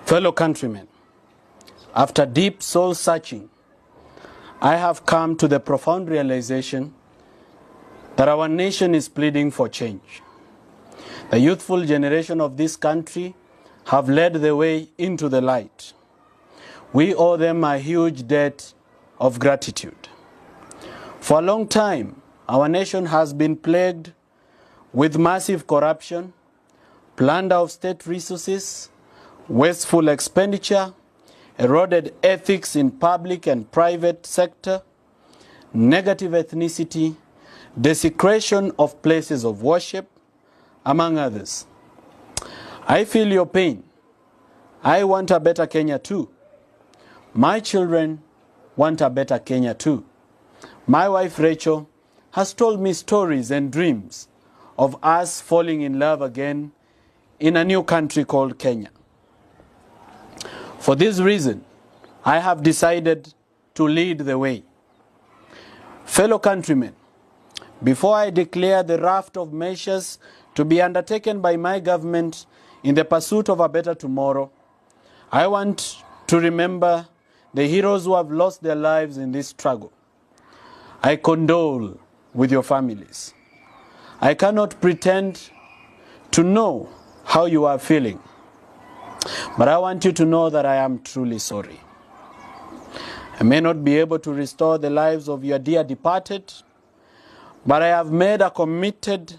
Fellow countrymen, after deep soul searching, I have come to the profound realization that our nation is pleading for change. The youthful generation of this country have led the way into the light. We owe them a huge debt of gratitude. For a long time, our nation has been plagued with massive corruption, plunder of state resources, wasteful expenditure, eroded ethics in public and private sector, negative ethnicity, desecration of places of worship, among others. I feel your pain. I want a better Kenya too. My children want a better Kenya too. My wife Rachel has told me stories and dreams of us falling in love again in a new country called Kenya. For this reason, I have decided to lead the way. Fellow countrymen, before I declare the raft of measures to be undertaken by my government in the pursuit of a better tomorrow, I want to remember the heroes who have lost their lives in this struggle. I condole with your families. I cannot pretend to know how you are feeling, but I want you to know that I am truly sorry. I may not be able to restore the lives of your dear departed, but I have made a committed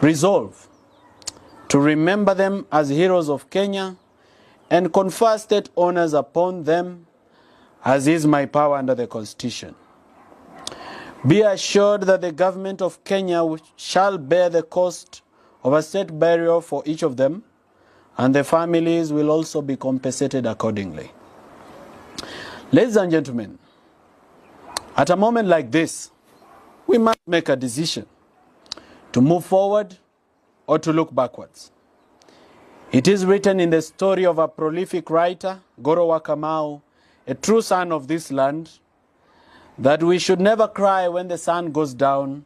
resolve to remember them as heroes of Kenya and confer state honors upon them, as is my power under the Constitution. Be assured that the government of Kenya shall bear the cost of a state burial for each of them, and the families will also be compensated accordingly. Ladies and gentlemen, at a moment like this, we must make a decision to move forward or to look backwards. It is written in the story of a prolific writer, Goro Wakamau, a true son of this land, that we should never cry when the sun goes down,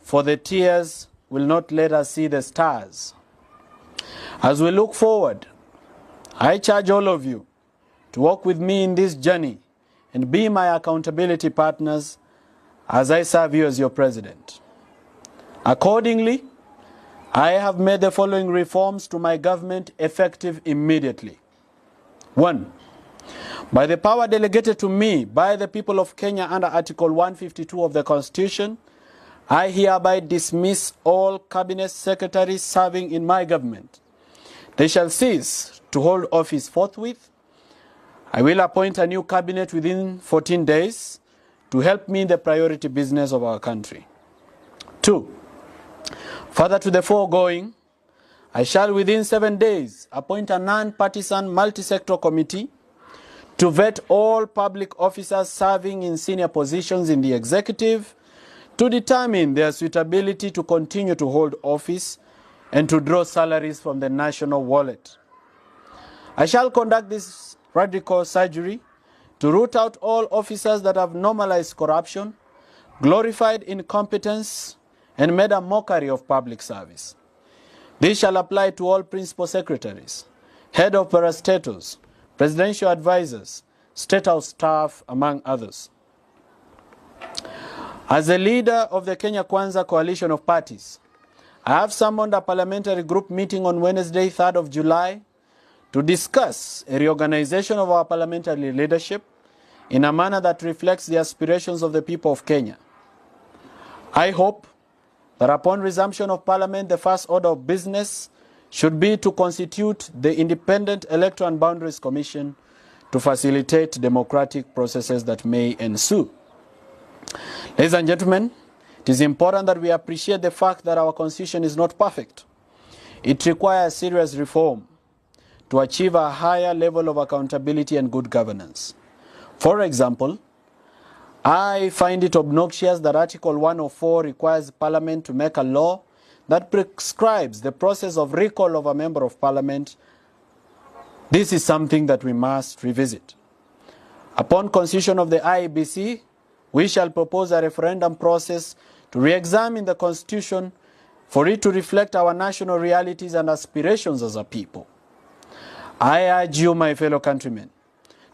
for the tears will not let us see the stars. As we look forward, I charge all of you to walk with me in this journey and be my accountability partners as I serve you as your president. Accordingly, I have made the following reforms to my government effective immediately. 1. By the power delegated to me by the people of Kenya under Article 152 of the Constitution, I hereby dismiss all cabinet secretaries serving in my government. They shall cease to hold office forthwith. I will appoint a new cabinet within 14 days to help me in the priority business of our country. 2. Further to the foregoing, I shall within 7 days appoint a non-partisan multi-sector committee to vet all public officers serving in senior positions in the executive, to determine their suitability to continue to hold office and to draw salaries from the national wallet. I shall conduct this radical surgery to root out all officers that have normalized corruption, glorified incompetence, and made a mockery of public service. This shall apply to all principal secretaries, head of parastatals, presidential advisors, state house staff, among others. As the leader of the Kenya Kwanza coalition of parties, I have summoned a parliamentary group meeting on Wednesday, 3rd of July, to discuss a reorganization of our parliamentary leadership in a manner that reflects the aspirations of the people of Kenya. I hope that upon resumption of Parliament, the first order of business should be to constitute the Independent Electoral and Boundaries Commission to facilitate democratic processes that may ensue. Ladies and gentlemen, it is important that we appreciate the fact that our constitution is not perfect. It requires serious reform to achieve a higher level of accountability and good governance. For example, I find it obnoxious that Article 104 requires Parliament to make a law that prescribes the process of recall of a member of Parliament. This is something that we must revisit. Upon constitution of the IEBC, we shall propose a referendum process to re-examine the Constitution for it to reflect our national realities and aspirations as a people. I urge you, my fellow countrymen,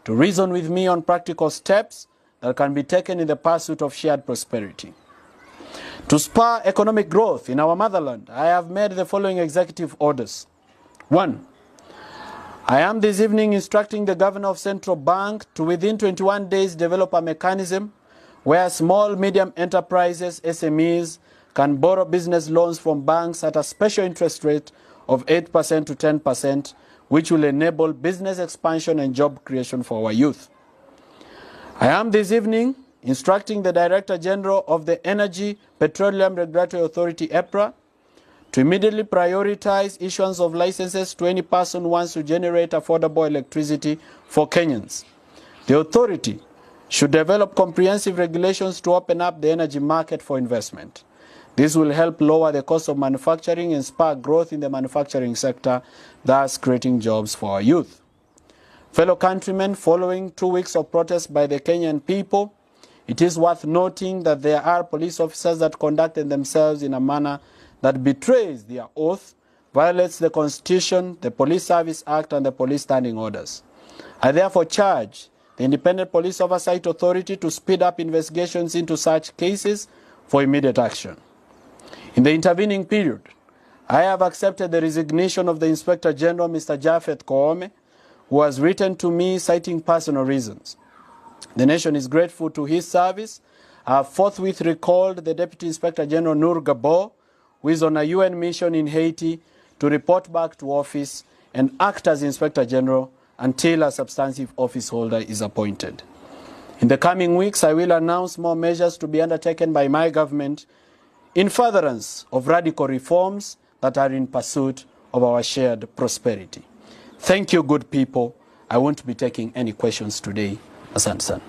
to reason with me on practical steps that can be taken in the pursuit of shared prosperity. To spur economic growth in our motherland, I have made the following executive orders. 1. I am this evening instructing the Governor of Central Bank to within 21 days develop a mechanism where small, medium enterprises, SMEs, can borrow business loans from banks at a special interest rate of 8% to 10%, which will enable business expansion and job creation for our youth. I am this evening instructing the Director General of the Energy Petroleum Regulatory Authority, EPRA, to immediately prioritize issuance of licenses to any person who wants to generate affordable electricity for Kenyans. The authority should develop comprehensive regulations to open up the energy market for investment. This will help lower the cost of manufacturing and spur growth in the manufacturing sector, thus creating jobs for our youth. Fellow countrymen, following 2 weeks of protests by the Kenyan people, it is worth noting that there are police officers that conducted themselves in a manner that betrays their oath, violates the Constitution, the Police Service Act, and the police standing orders. I therefore charge the Independent Police Oversight Authority to speed up investigations into such cases for immediate action. In the intervening period, I have accepted the resignation of the Inspector General, Mr. Japheth Koome, who has written to me citing personal reasons. The nation is grateful to his service. I have forthwith recalled the Deputy Inspector General Nur Gabo, who is on a UN mission in Haiti, to report back to office and act as Inspector General until a substantive office holder is appointed. In the coming weeks, I will announce more measures to be undertaken by my government in furtherance of radical reforms that are in pursuit of our shared prosperity. Thank you, good people. I won't be taking any questions today. Asante sana.